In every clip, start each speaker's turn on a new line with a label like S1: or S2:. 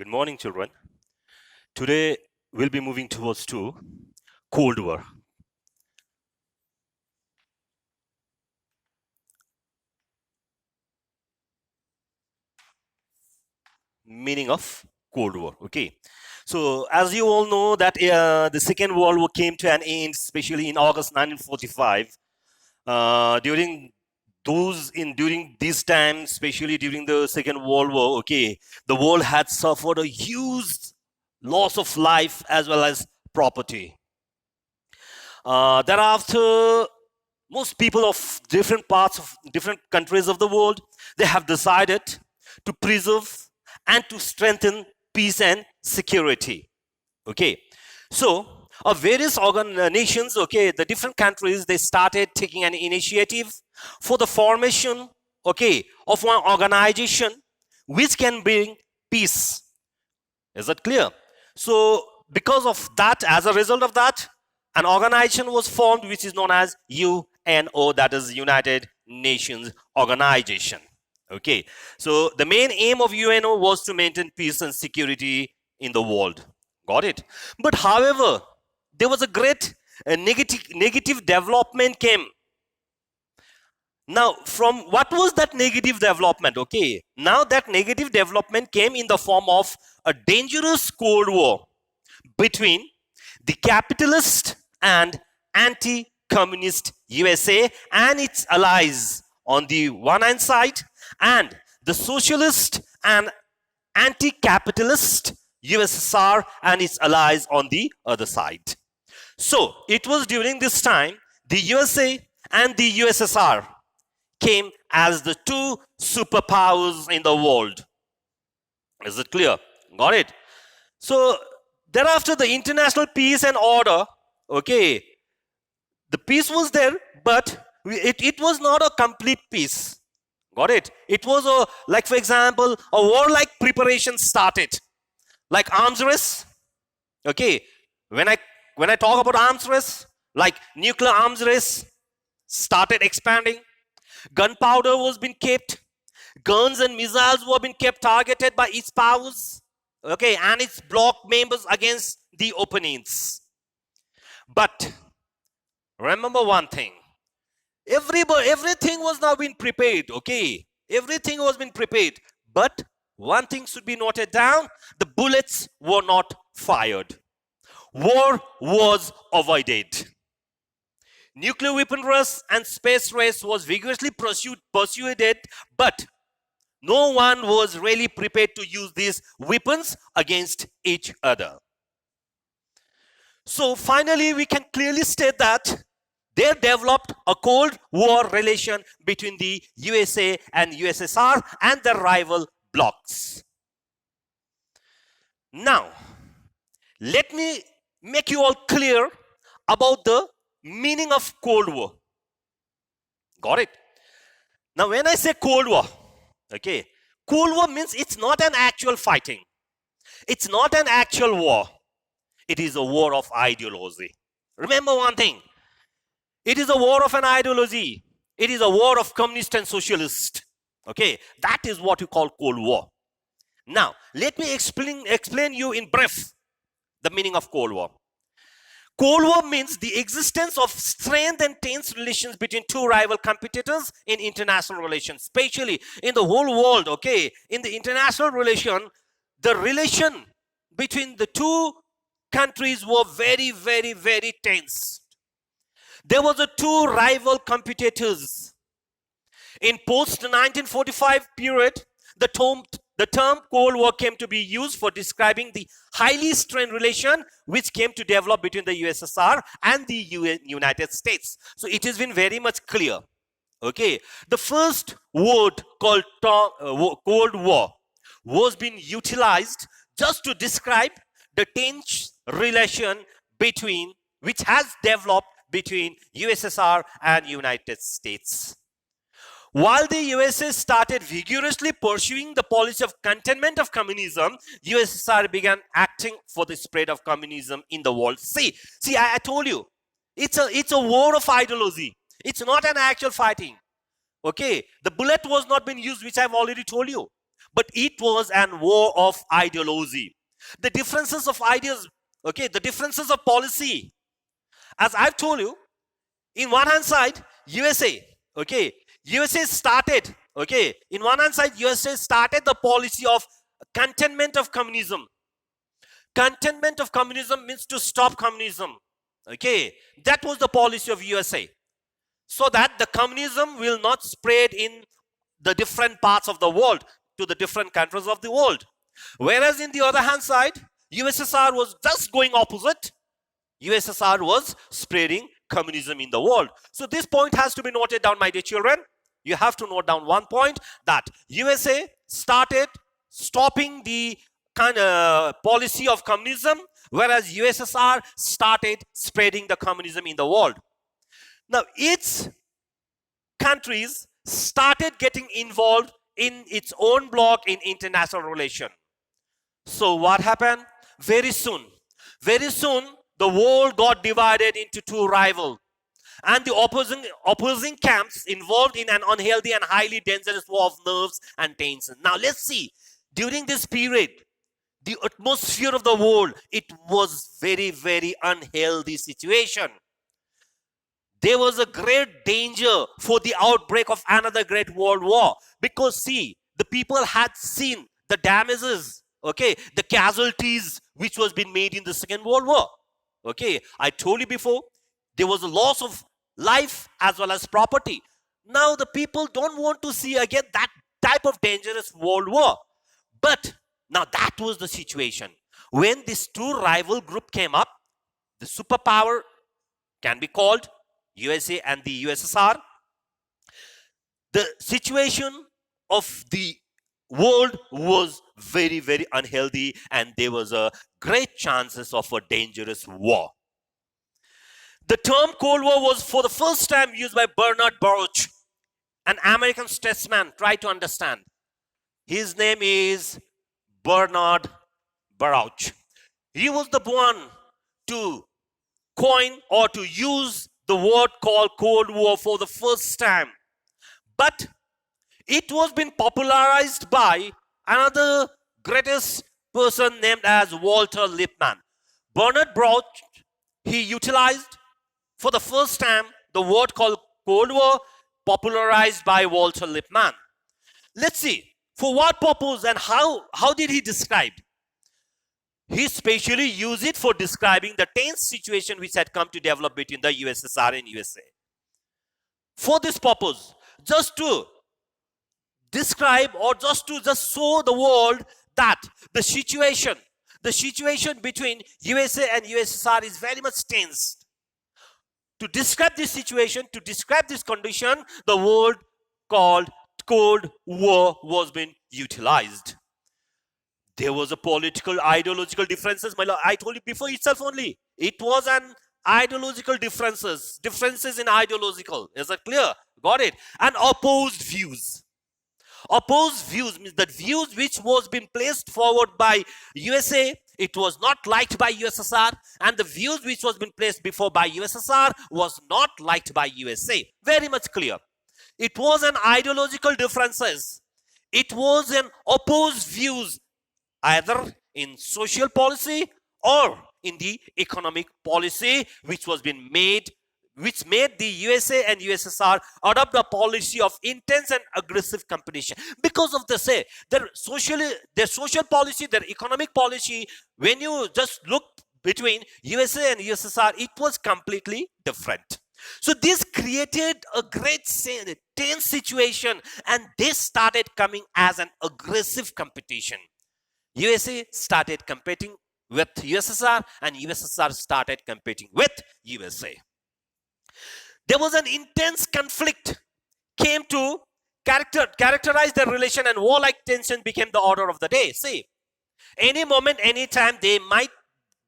S1: Good morning, children. Today, we'll be moving towards to Cold War. Meaning of Cold War. Okay. So, as you all know, that the Second World War came to an end, especially in August 1945. During these times, especially during the Second World War, okay, the world had suffered a huge loss of life as well as property. Thereafter, most people of different parts of different countries of the world, they have decided to preserve and to strengthen peace and security. Okay, so various nations, okay, the different countries, they started taking an initiative for the formation, okay, of one organization which can bring peace. Is that clear? So because of that, as a result of that, an organization was formed which is known as UNO, that is United Nations Organization. Okay, so the main aim of UNO was to maintain peace and security in the world. Got it? But however, there was a great negative development came. Now, from what was that negative development? Okay, now that negative development came in the form of a dangerous Cold War between the capitalist and anti-communist USA and its allies on the one hand side, and the socialist and anti-capitalist USSR and its allies on the other side. So it was during this time the USA and the USSR came as the two superpowers in the world. Is it clear? Got it? So thereafter, the international peace and order, okay, the peace was there, but it was not a complete peace. Got it? It was like, for example, a warlike preparation started, like arms race. Okay, when I talk about arms race, like nuclear arms race started expanding. Gunpowder was being kept. Guns and missiles were being kept targeted by its powers, okay, and its bloc members against the opponents. But remember one thing: everything was now being prepared. Okay, everything was being prepared. But one thing should be noted down: the bullets were not fired. War was avoided. Nuclear weapon race and space race was vigorously pursued, but no one was really prepared to use these weapons against each other. So finally, we can clearly state that there developed a Cold War relation between the USA and USSR and their rival blocs. Now, let me make you all clear about the meaning of Cold War. Got it? Now, when I say Cold War, okay, Cold War means it's not an actual fighting. It's not an actual war. It is a war of ideology. Remember one thing: it is a war of an ideology. It is a war of communist and socialist. Okay, that is what you call Cold War. Now, let me explain you in brief the meaning of Cold War. Cold War means the existence of strained and tense relations between two rival competitors in international relations, especially in the whole world. Okay, in the international relation, the relation between the two countries were very, very, very tense. There was a two rival competitors. In post-1945 period, the term Cold War came to be used for describing the highly strained relation which came to develop between the USSR and the United States. So it has been very much clear. Okay, the first word called Cold War was being utilized just to describe the tense relation which has developed between USSR and United States. While the USA started vigorously pursuing the policy of containment of communism, USSR began acting for the spread of communism in the world. See, I told you, it's a war of ideology. It's not an actual fighting. Okay, the bullet was not being used, which I've already told you. but it was an war of ideology. The differences of ideas, okay, the differences of policy. As I've told you, in one hand side, USA, okay, USA started, okay, in one hand side, USA started the policy of containment of communism. Containment of communism means to stop communism, okay. That was the policy of USA, so that the communism will not spread in the different parts of the world, to the different countries of the world. Whereas in the other hand side, USSR was just going opposite. USSR was spreading communism in the world. So this point has to be noted down, my dear children. You have to note down one point, that USA started stopping the kind of policy of communism, whereas USSR started spreading the communism in the world. Now, each countries started getting involved in its own block in international relation. So what happened? Very soon, the world got divided into two rivals, and the opposing camps involved in an unhealthy and highly dangerous war of nerves and tension. Now let's see, during this period, the atmosphere of the world, it was very, very unhealthy situation. There was a great danger for the outbreak of another great world war, because see, the people had seen the damages, okay, the casualties which was being made in the Second World War. Okay, I told you before, there was a loss of life as well as property. Now the people don't want to see again that type of dangerous world war. But now that was the situation. When this two rival group came up, the superpower can be called USA and the USSR. The situation of the world was very, very unhealthy, and there was a great chances of a dangerous war. The term Cold War was for the first time used by Bernard Baruch, an American statesman. Try to understand. His name is Bernard Baruch. He was the one to coin or to use the word called Cold War for the first time. But it was been popularized by another greatest person named as Walter Lippmann. Bernard Baruch, he utilized for the first time the word called Cold War, popularized by Walter Lippmann. Let's see, for what purpose and how did he describe? He specially used it for describing the tense situation which had come to develop between the USSR and USA. For this purpose, just to describe or just to show the world that the situation between USA and USSR is very much tense. To describe this situation, to describe this condition, the word called Cold War was being utilized. There was a political, ideological differences. I told you before itself only. It was an ideological differences in ideological. Is that clear? Got it? And opposed views. Opposed views means that views which was being placed forward by USA, it was not liked by USSR, and the views which was being placed before by USSR was not liked by USA. Very much clear. It was an ideological differences. It was an opposed views, either in social policy or in the economic policy, which was being made, which made the USA and USSR adopt a policy of intense and aggressive competition. Because of their social policy, their economic policy, when you just look between USA and USSR, it was completely different. So this created a great tense situation, and they started coming as an aggressive competition. USA started competing with USSR, and USSR started competing with USA. There was an intense conflict came to characterize the relation, and warlike tension became the order of the day. See, any moment, any time, there might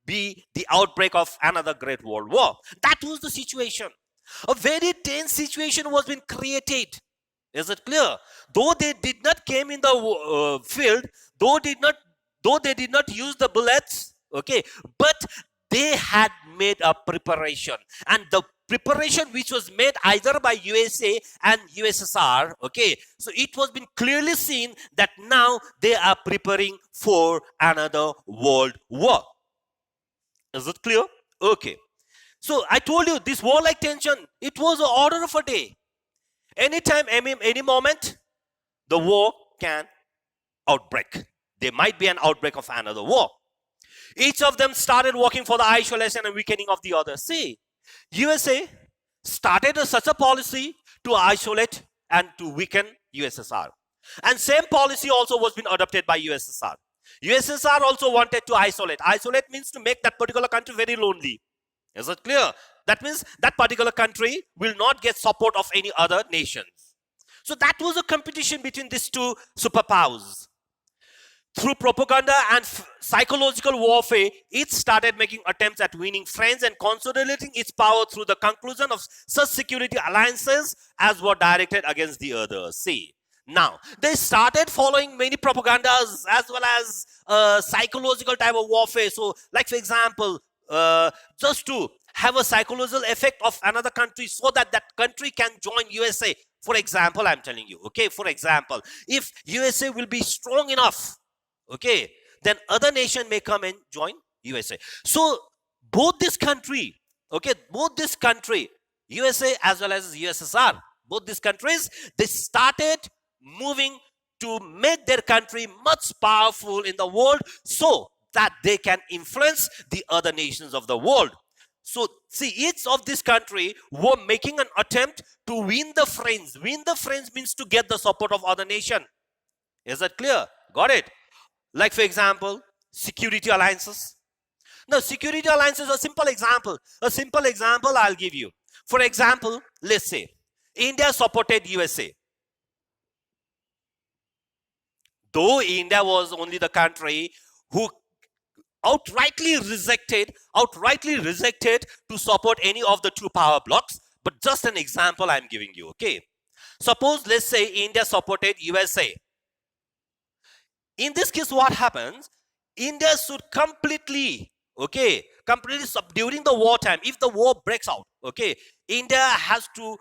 S1: be the outbreak of another great world war. That was the situation. A very tense situation was being created. Is it clear? Though they did not came in the field, though they did not use the bullets, okay, but they had made a preparation, and the preparation which was made either by USA and USSR. Okay, so it was been clearly seen that now they are preparing for another world war. Is it clear? Okay. So I told you this war-like tension, it was an order of a day. Anytime, any moment, the war can outbreak. There might be an outbreak of another war. Each of them started working for the isolation and weakening of the other. See, USA started such a policy to isolate and to weaken USSR. And same policy also was been adopted by USSR. USSR also wanted to isolate. Isolate means to make that particular country very lonely. Is it clear? That means that particular country will not get support of any other nations. So that was a competition between these two superpowers. Through propaganda and psychological warfare, it started making attempts at winning friends and consolidating its power through the conclusion of such security alliances as were directed against the others. See, now they started following many propagandas as well as psychological type of warfare. So, like for example, just to have a psychological effect of another country so that that country can join USA. For example, I'm telling you, okay, for example, if USA will be strong enough, okay, then other nation may come and join USA. So both this country, okay, both this country, USA as well as USSR, both these countries, they started moving to make their country much powerful in the world so that they can influence the other nations of the world. So see, each of this country were making an attempt to win the friends. Win the friends means to get the support of other nation. Is that clear? Got it? Like for example, security alliances. Now, security alliances are a simple example. A simple example I'll give you. For example, let's say India supported USA. Though India was only the country who outrightly rejected to support any of the two power blocks, but just an example I'm giving you, okay? Suppose, let's say India supported USA. In this case, what happens? India should completely during the wartime, if the war breaks out, okay, India has to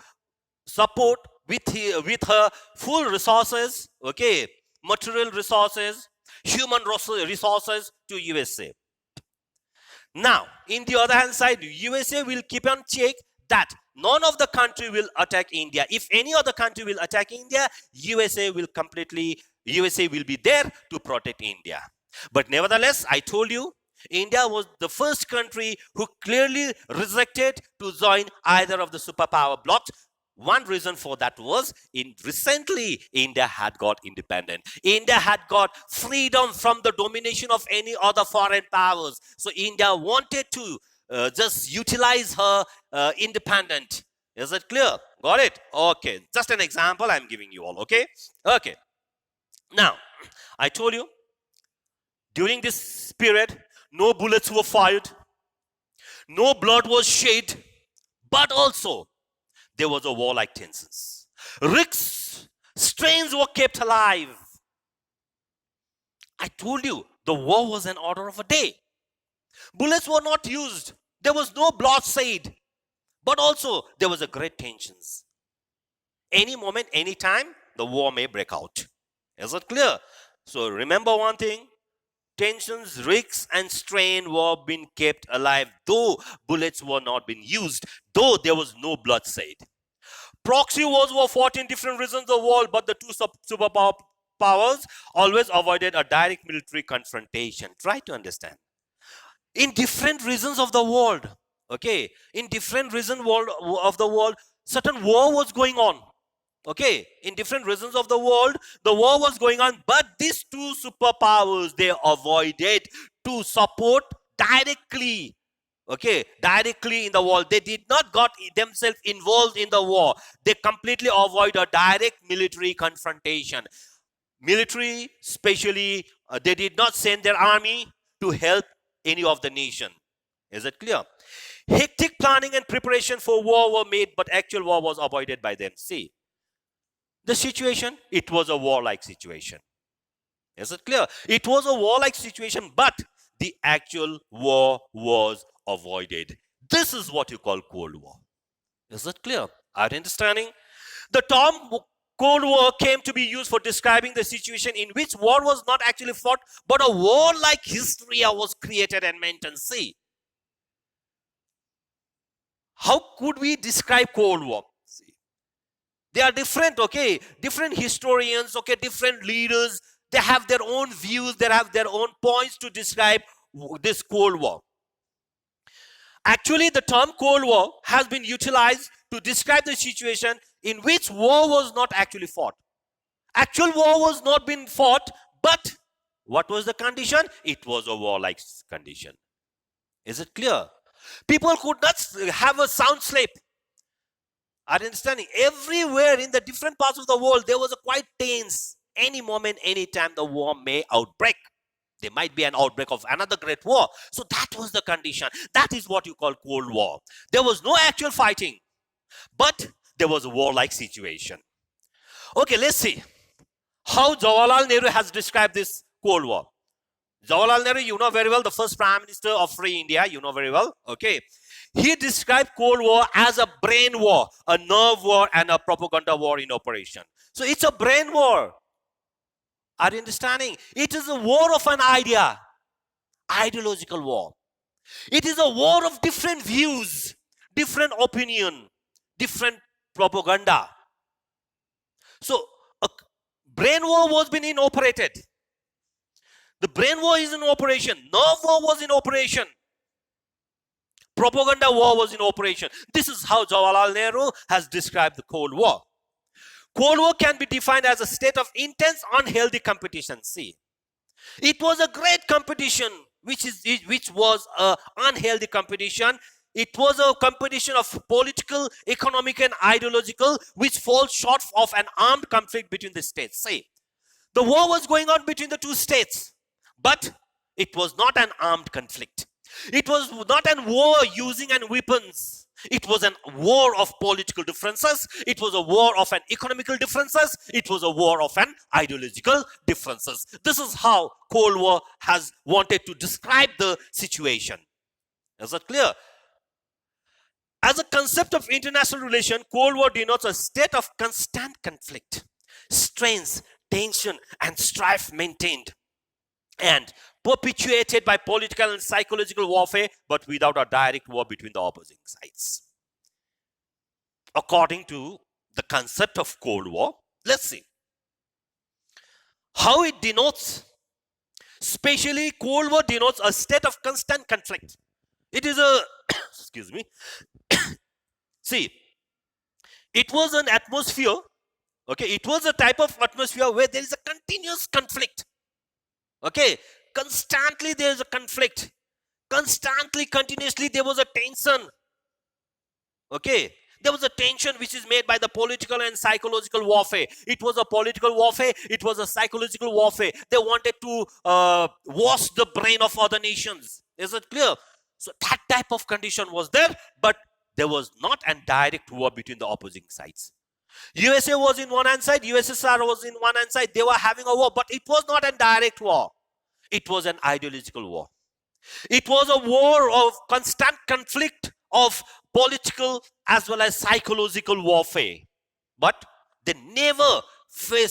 S1: support with her full resources, okay, material resources, human resources to USA. Now, in the other hand side, USA will keep on check that none of the country will attack India. If any other country will attack India, USA will be there to protect India. But nevertheless, I told you, India was the first country who clearly rejected to join either of the superpower blocks. One reason for that was recently India had got independent. India had got freedom from the domination of any other foreign powers. So India wanted to just utilize her independence. Is it clear? Got it? Okay. Just an example I'm giving you all. Okay? Okay. Now, I told you, during this period, no bullets were fired, no blood was shed, but also there was a war-like tensions. Risks, strains were kept alive. I told you, the war was an order of a day. Bullets were not used. There was no blood shed, but also there was a great tensions. Any moment, any time, the war may break out. Is it clear? So remember one thing, tensions, risks, and strain were being kept alive, though bullets were not being used, though there was no bloodshed. Proxy wars were fought in different regions of the world, but the two superpower powers always avoided a direct military confrontation. Try to understand. In different regions of the world, okay, in different regions of the world, certain war was going on. Okay, in different regions of the world, the war was going on, but these two superpowers, they avoided to support directly, okay, directly in the war. They did not got themselves involved in the war. They completely avoid a direct military confrontation. Military, especially, they did not send their army to help any of the nation. Is it clear? Hectic planning and preparation for war were made, but actual war was avoided by them. See, the situation, it was a war-like situation. Is it clear? It was a war-like situation, but the actual war was avoided. This is what you call Cold War. Is it clear? Are you understanding? The term Cold War came to be used for describing the situation in which war was not actually fought, but a war-like hysteria was created and maintained. See, how could we describe Cold War? See, they are different, okay? Different historians, okay? Different leaders. They have their own views. They have their own points to describe this Cold War. Actually, the term Cold War has been utilized to describe the situation in which war was not actually fought. Actual war was not being fought, but what was the condition? It was a warlike condition. Is it clear? People could not have a sound sleep. Are you understanding? Everywhere in the different parts of the world, there was a quite tense. Any moment, any time, the war may outbreak. There might be an outbreak of another great war. So that was the condition. That is what you call Cold War. There was no actual fighting, but there was a warlike situation. Okay, let's see how Jawaharlal Nehru has described this Cold War. Jawaharlal Nehru, you know very well, the first Prime Minister of Free India, you know very well, okay. He described Cold War as a brain war, a nerve war, and a propaganda war in operation. So it's a brain war. Are you understanding? It is a war of an idea, ideological war. It is a war of different views, different opinion, different propaganda. So a brain war was being inoperated. The brain war is in operation. Nerve war was in operation. Propaganda war was in operation. This is how Jawaharlal Nehru has described the Cold War. Cold War can be defined as a state of intense, unhealthy competition. See, it was a great competition, which was an unhealthy competition. It was a competition of political, economic, and ideological, which falls short of an armed conflict between the states. See, the war was going on between the two states, but it was not an armed conflict. It was not a war using an weapons. It was a war of political differences. It was a war of an economical differences. It was a war of an ideological differences. This is how Cold War has wanted to describe the situation. Is that clear? As a concept of international relation, Cold War denotes a state of constant conflict, strains, tension, and strife maintained and perpetuated by political and psychological warfare, but without a direct war between the opposing sides. According to the concept of Cold War, let's see how it denotes. Especially, Cold War denotes a state of constant conflict. It is a, excuse me, see, it was an atmosphere, okay, it was a type of atmosphere where there is a continuous conflict. Okay, constantly there is a conflict. Constantly, continuously, there was a tension. Okay, there was a tension which is made by the political and psychological warfare. It was a political warfare. It was a psychological warfare. They wanted to wash the brain of other nations. Is it clear? So that type of condition was there, but there was not a direct war between the opposing sides. USA was in one hand side, USSR was in one hand side. They were having a war, but it was not a direct war. It was an ideological war. It was a war of constant conflict of political as well as psychological warfare. But they never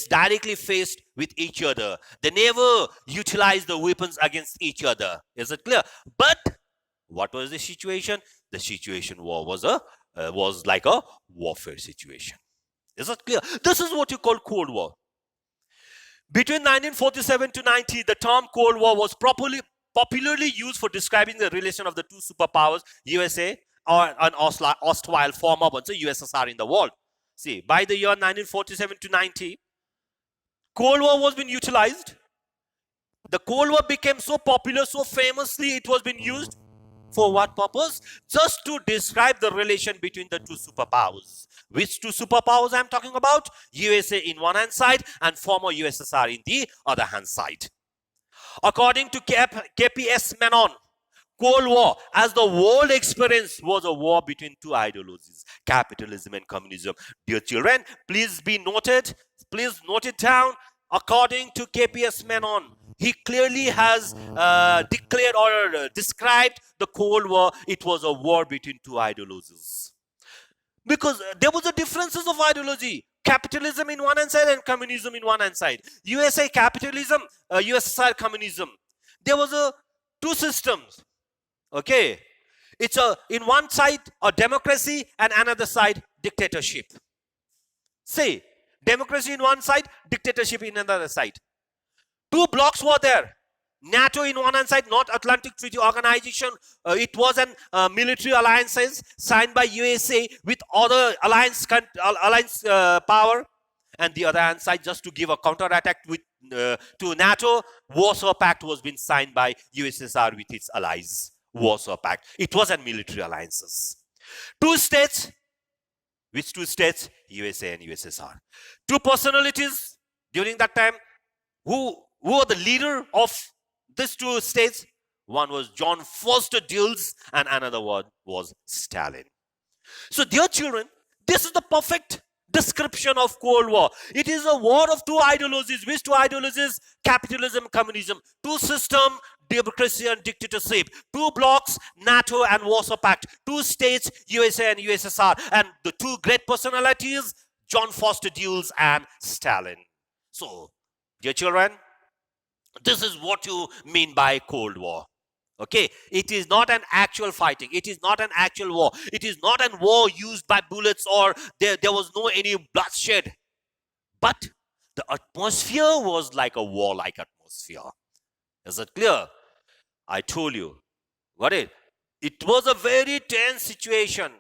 S1: directly faced with each other. They never utilized the weapons against each other. Is it clear? But what was the situation? The situation was like a warfare situation. Is that clear? This is what you call Cold War. Between 1947 to 90, the term Cold War was popularly used for describing the relation of the two superpowers, USA or an erstwhile former ones, so USSR in the world. See, by the year 1947 to 90, Cold War was being utilized. The Cold War became so popular, so famously it was being used. For what purpose? Just to describe the relation between the two superpowers. Which two superpowers I'm talking about? USA in one hand side and former USSR in the other hand side. According to KPS Menon, Cold War as the world experience was a war between two ideologies, capitalism and communism. Dear children, please be noted, please note it down. According to KPS Menon, he clearly has declared or described the Cold War. It was a war between two ideologies. Because there was a differences of ideology. Capitalism in one hand side and communism in one hand side. USA capitalism, USSR communism. There was two systems. Okay, it's in one side a democracy and another side dictatorship. See, democracy in one side, dictatorship in another side. Two blocks were there. NATO in one hand side, North Atlantic Treaty Organization. It was an military alliances signed by USA with other alliance power, and the other hand side, just to give a counterattack with to NATO, Warsaw Pact was being signed by USSR with its allies. Warsaw Pact. It was a military alliances. Two states. Which two states? USA and USSR. Two personalities during that time. Who were the leader of these two states? One was John Foster Dulles and another one was Stalin. So dear children, this is the perfect description of Cold War. It is a war of two ideologies. Which two ideologies? Capitalism, communism. Two systems, democracy and dictatorship. Two blocks, NATO and Warsaw Pact. Two states, USA and USSR. And the two great personalities, John Foster Dulles and Stalin. So, dear children, this is what you mean by Cold War. Okay, it is not an actual fighting. It is not an actual war. It is not a war used by bullets or there was no any bloodshed. But the atmosphere was like a war-like atmosphere. Is it clear? I told you. Got it? It was a very tense situation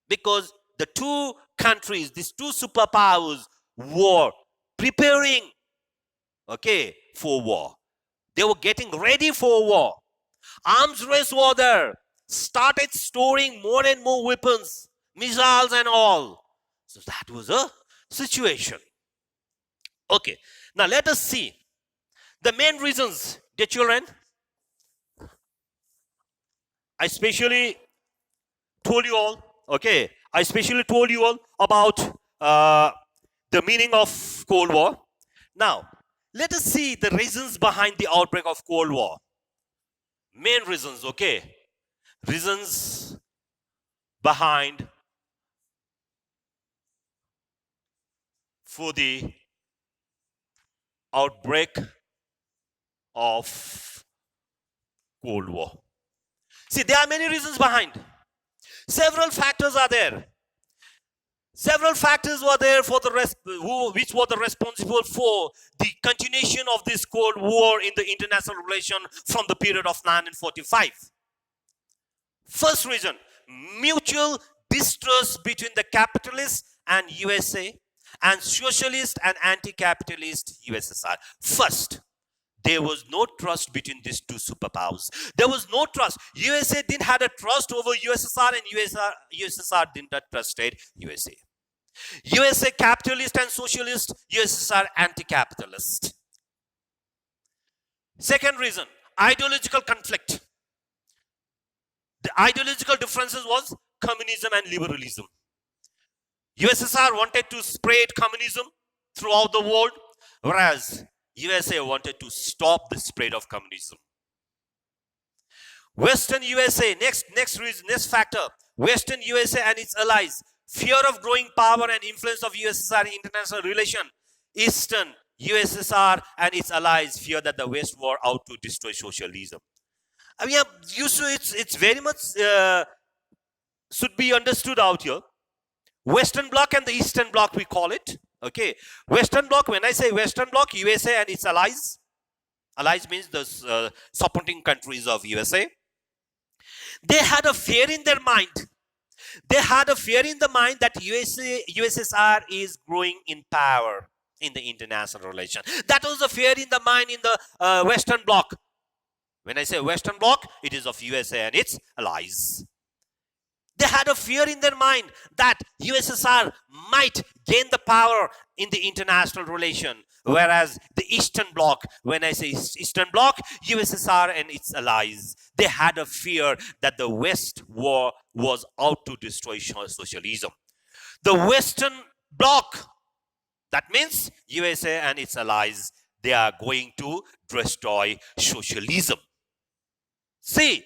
S1: because the two countries, these two superpowers, were preparing, okay, for war. They were getting ready for war. Arms race were there. Started storing more and more weapons, missiles and all. So that was a situation. Okay. Now let us see the main reasons, dear children. I specially told you all, okay, I specially told you all about the meaning of Cold War. Now, let us see the reasons behind the outbreak of Cold War. Main reasons, okay? Reasons behind for the outbreak of Cold War. See, there are many reasons behind. Several factors are there. Several factors were there for which were the responsible for the continuation of this Cold War in the international relation from the period of 1945. First reason, mutual distrust between the capitalist and USA and socialist and anti-capitalist USSR. First, there was no trust between these two superpowers. There was no trust. USA didn't have a trust over USSR and USSR didn't trust USA. USA capitalist and socialist, USSR anti-capitalist. Second reason, ideological conflict. The ideological differences was communism and liberalism. USSR wanted to spread communism throughout the world, whereas USA wanted to stop the spread of communism. Western USA, next reason, next factor, Western USA and its allies, fear of growing power and influence of USSR in international relation. Eastern USSR and its allies fear that the West were out to destroy socialism. I mean, it's very much should be understood out here. Western Bloc and the Eastern Bloc, we call it. Okay, Western Bloc, when I say Western Bloc, USA and its allies. Allies means the supporting countries of USA. They had a fear in their mind. They had a fear in the mind that USSR is growing in power in the international relation. That was a fear in the mind in the Western Bloc. When I say Western Bloc, it is of USA and its allies. They had a fear in their mind that USSR might gain the power in the international relation. Whereas the Eastern Bloc, when I say Eastern Bloc, USSR and its allies, they had a fear that the West was out to destroy socialism. The Western Bloc, that means USA and its allies, they are going to destroy socialism. See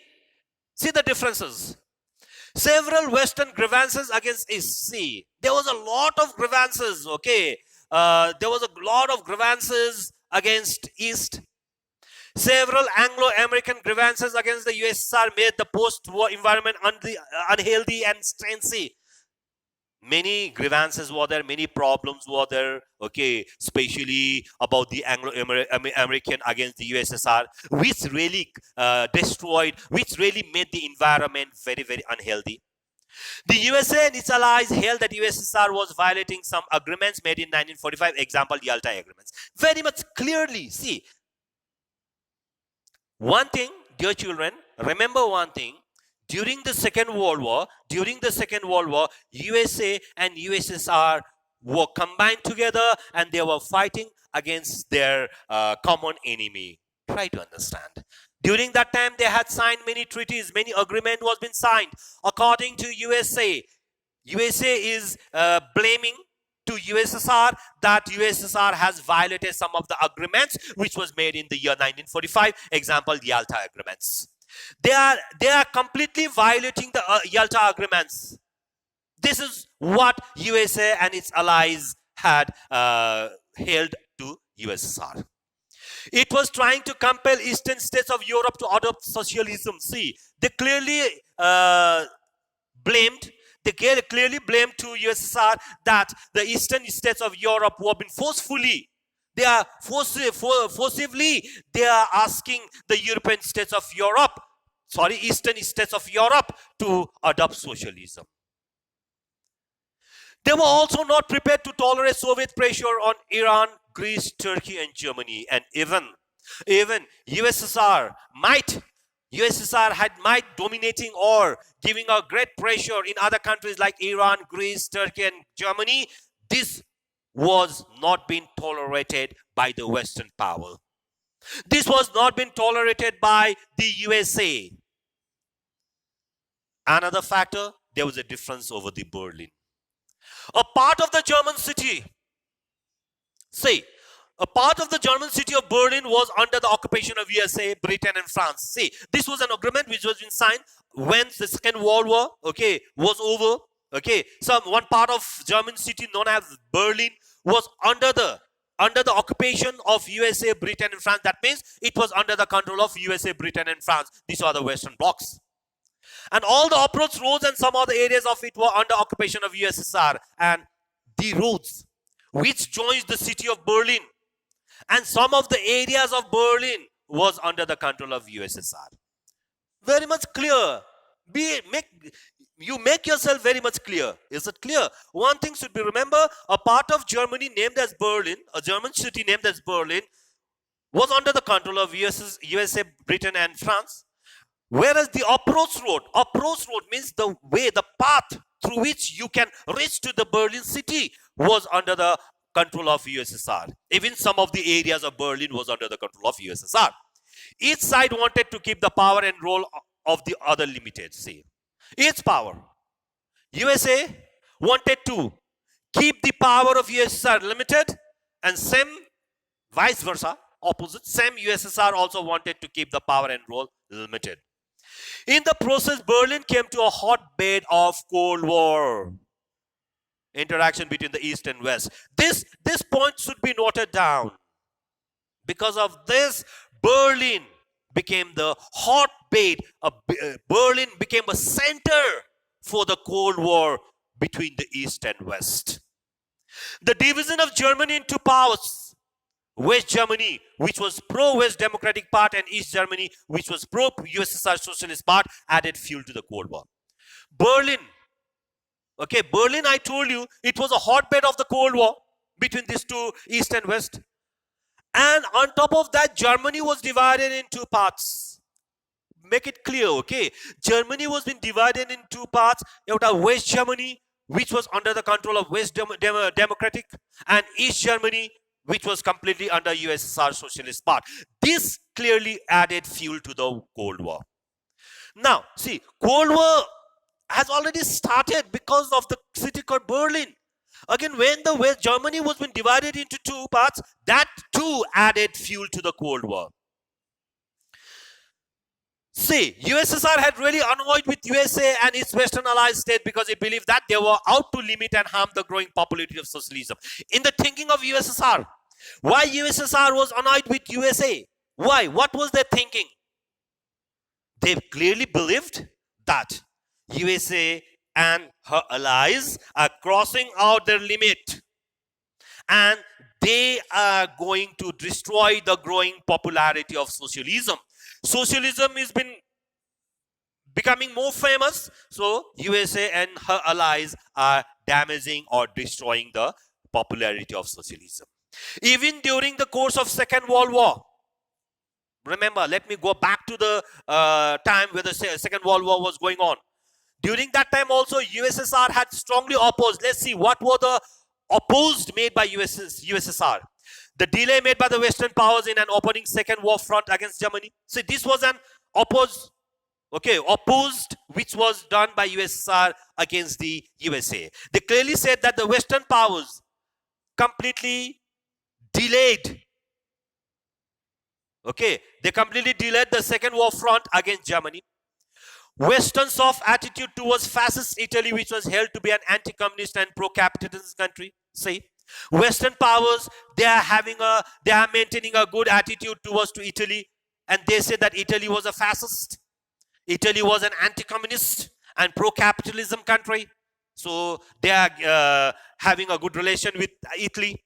S1: the differences. Several Western grievances against East. See, there was a lot of grievances, okay? There was a lot of grievances against East. Several Anglo-American grievances against the USSR made the post-war environment unhealthy and strainy. Many grievances were there, many problems were there, okay, especially about the Anglo-American against the USSR, which really which really made the environment very, very unhealthy. The USA and its allies held that USSR was violating some agreements made in 1945, example, Yalta agreements. Very much clearly, see, one thing, dear children, remember one thing. During the Second World War, USA and USSR were combined together and they were fighting against their common enemy. Try to understand. During that time, they had signed many treaties, many agreements was been signed. According to USA is blaming to USSR that USSR has violated some of the agreements which was made in the year 1945, example, the Yalta agreements. They are completely violating the Yalta agreements. This is what USA and its allies had held to USSR. It was trying to compel eastern states of Europe to adopt socialism. See, they clearly blamed to USSR that the eastern states of Europe were being forcibly they are asking the European states of Europe, eastern states of Europe to adopt socialism. They were also not prepared to tolerate Soviet pressure on Iran, Greece, Turkey, and Germany, and even USSR might dominating or giving a great pressure in other countries like Iran, Greece, Turkey, and Germany. This was not being tolerated by the Western power. This was not being tolerated by the USA. Another factor, there was a difference over the Berlin. A part of the German city of Berlin was under the occupation of USA, Britain, and France. See, this was an agreement which was been signed when the Second World War, okay, was over. Okay, one part of German city known as Berlin was under the occupation of USA, Britain, and France. That means it was under the control of USA, Britain, and France. These are the Western blocs. And all the approach roads and some other areas of it were under occupation of USSR. And the roads which joins the city of Berlin and some of the areas of Berlin was under the control of USSR. Very much clear. You make yourself very much clear. Is it clear? One thing should be remember, a part of Germany named as Berlin, a German city named as Berlin, was under the control of USA, Britain, and France. Whereas the approach road means the way, the path through which you can reach to the Berlin city was under the control of USSR. Even some of the areas of Berlin was under the control of USSR. Each side wanted to keep the power and role of the other limited. See, its power. USA wanted to keep the power of USSR limited, and same vice versa, opposite. Same USSR also wanted to keep the power and role limited. In the process, Berlin came to a hotbed of Cold War interaction between the East and West. This point should be noted down. Because of this, Berlin became the hotbed. Berlin became a center for the Cold War between the East and West. The division of Germany into parts. West Germany, which was pro-West Democratic part, and East Germany, which was pro-USSR Socialist part, added fuel to the Cold War. Berlin, I told you, it was a hotbed of the Cold War between these two, East and West. And on top of that, Germany was divided in two parts. Make it clear, okay? Germany was being divided in two parts. You have West Germany, which was under the control of West Democratic, and East Germany, which was completely under USSR Socialist part. This clearly added fuel to the Cold War. Now, see, Cold War has already started because of the city called Berlin. Again, when the West Germany was being divided into two parts, that too added fuel to the Cold War. See, USSR had really annoyed with USA and its Western allies state because it believed that they were out to limit and harm the growing popularity of socialism. In the thinking of USSR, why USSR was annoyed with USA? Why? What was their thinking? They clearly believed that USA and her allies are crossing out their limit and they are going to destroy the growing popularity of socialism. Socialism has been becoming more famous, so USA and her allies are damaging or destroying the popularity of socialism. Even during the course of Second World War, remember, let me go back to the time where the Second World War was going on. During that time also, USSR had strongly opposed. Let's see, what were the opposed made by USSR? The delay made by the Western powers in an opening second war front against Germany. See, this was an opposed, which was done by USSR against the USA. They clearly said that the Western powers completely delayed. They completely delayed the second war front against Germany. Western soft attitude towards fascist Italy, which was held to be an anti-communist and pro-capitalist country. See, Western powers, they are maintaining a good attitude towards to Italy, and they say that Italy was a fascist. Italy was an anti-communist and pro-capitalism country. So they are having a good relation with Italy.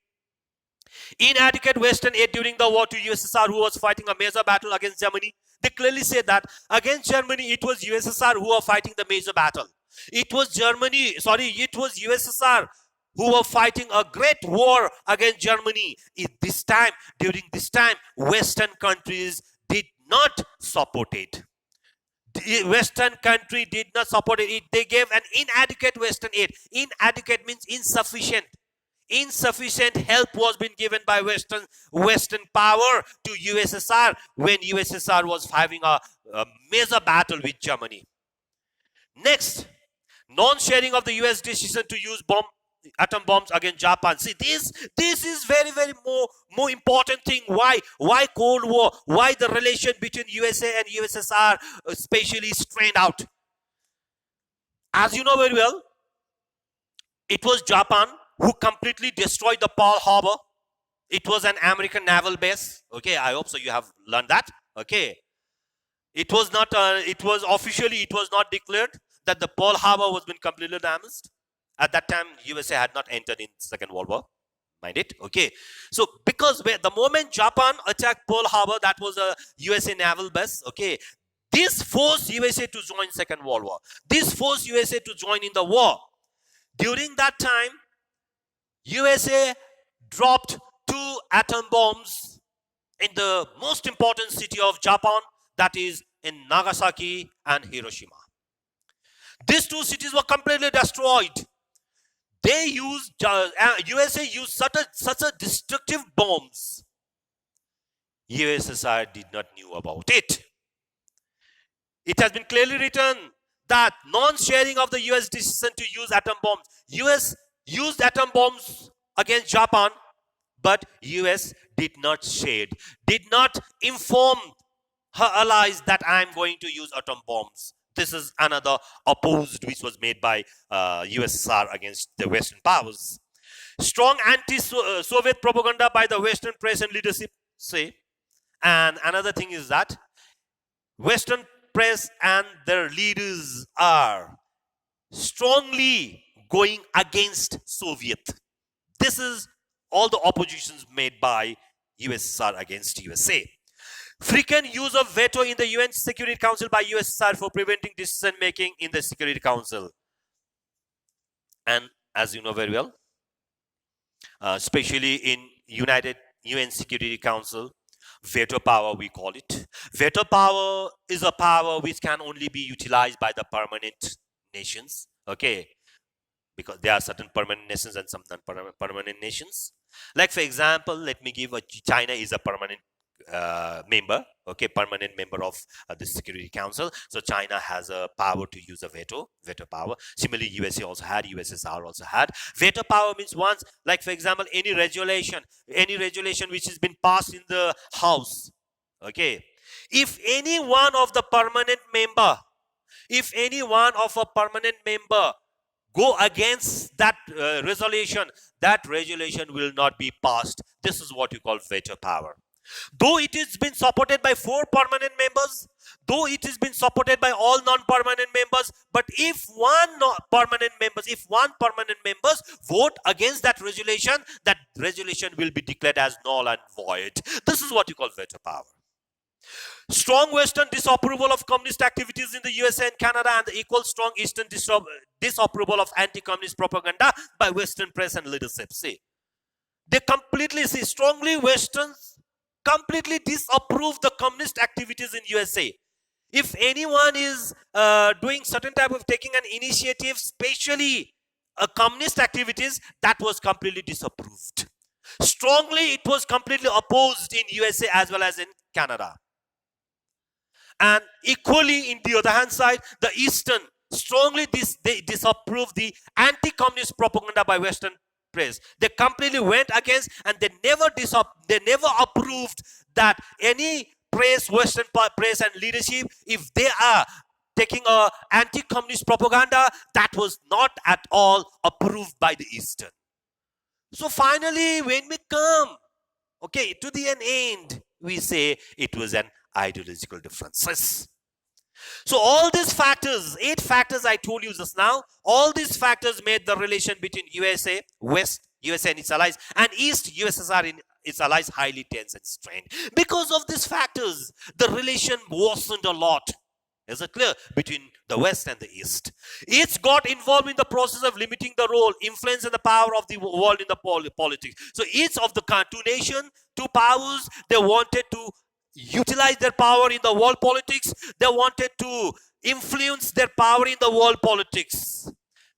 S1: Inadequate Western aid during the war to USSR, who was fighting a major battle against Germany. They clearly said that against Germany, it was USSR who were fighting the major battle. It was USSR who were fighting a great war against Germany. During this time, Western countries did not support it. The Western country did not support it. They gave an inadequate Western aid. Inadequate means insufficient. Insufficient help was being given by Western power to USSR when USSR was having a major battle with Germany. Next, non-sharing of the US decision to use atom bombs against Japan. See, this is very, very more important thing. Why Cold War? Why the relation between USA and USSR especially strained out? As you know very well, it was Japan who completely destroyed the Pearl Harbor. It was an American naval base. I hope so you have learned that. It was not declared that the Pearl Harbor was been completely damaged. At that time, USA had not entered in Second World War. Mind it. So because the moment Japan attacked Pearl Harbor, that was a USA naval base. This forced USA to join Second World War. This forced USA to join in the war. During that time, USA dropped 2 atom bombs in the most important city of Japan, that is in Nagasaki and Hiroshima. These 2 cities were completely destroyed. USA used such a destructive bombs. USSR did not knew about it. It has been clearly written that non-sharing of the US decision to use atom bombs. US used atom bombs against Japan, but US did not inform her allies that I am going to use atom bombs. This is another opposed which was made by USSR against the Western powers. Strong anti-Soviet propaganda by the Western press and leadership, say. And another thing is that Western press and their leaders are strongly going against Soviet. This is all the oppositions made by USSR against USA. Frequent use of veto in the UN Security Council by USSR for preventing decision making in the Security Council. And as you know very well, especially in UN Security Council, veto power we call it. Veto power is a power which can only be utilized by the permanent nations. Because there are certain permanent nations and some non-permanent nations. Like for example, let me give China is a permanent member, permanent member of the Security Council. So China has a power to use a veto power. Similarly, USA also had, USSR also had. Veto power means once, like for example, any regulation which has been passed in the House, if any one of the permanent member, go against that resolution, that resolution will not be passed. This is what you call veto power. Though it has been supported by 4 permanent members, though it has been supported by all non-permanent members, but if one permanent members vote against that resolution will be declared as null and void. This is what you call veto power. Strong Western disapproval of communist activities in the USA and Canada, and the equal strong Eastern disapproval of anti-communist propaganda by Western press and leadership. See, they strongly Westerns completely disapprove the communist activities in USA. If anyone is doing certain type of taking an initiative, especially communist activities, that was completely disapproved. Strongly, it was completely opposed in USA as well as in Canada. And equally, in the other hand side, the Eastern strongly they disapprove the anti-communist propaganda by Western press. They completely went against, and they never approved that any press, Western press and leadership, if they are taking a anti-communist propaganda, that was not at all approved by the Eastern. So finally, when we come, okay, to the end, we say it was an ideological differences. So all these factors, 8 factors I told you just now, all these factors made the relation between USA, West, USA and its allies, and East, USSR and its allies highly tense and strained. Because of these factors, the relation worsened a lot. Is it clear? Between the West and the East. Each got involved in the process of limiting the role, influence, and the power of the world in the politics. So each of the 2 nations, 2 powers, they wanted to utilize their power in the world politics. They wanted to influence their power in the world politics.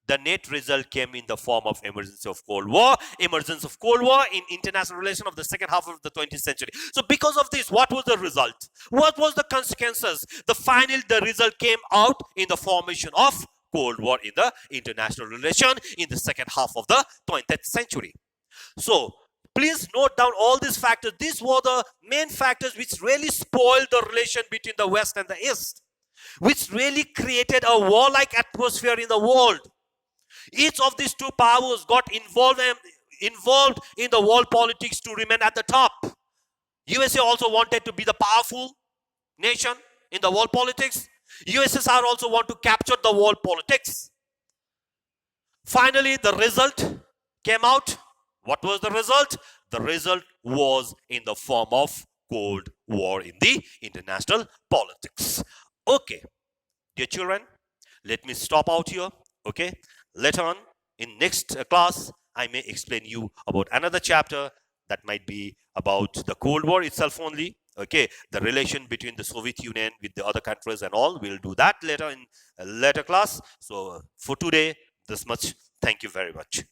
S1: The net result came in the form of emergence of Cold War in international relations of the second half of the 20th century. So because of this, what was the result? What was the consequences? The result came out in the formation of Cold War in the international relation in the second half of the 20th century. So please note down all these factors. These were the main factors which really spoiled the relation between the West and the East, which really created a warlike atmosphere in the world. Each of these 2 powers got involved in the world politics to remain at the top. USA also wanted to be the powerful nation in the world politics. USSR also want to capture the world politics. Finally, the result came out. What was the result? The result was in the form of Cold War in the international politics. Okay, dear children, let me stop out here. Okay, later on in next class, I may explain you about another chapter that might be about the Cold War itself only. Okay, the relation between the Soviet Union with the other countries and all. We'll do that later in a later class. So for today, this much. Thank you very much.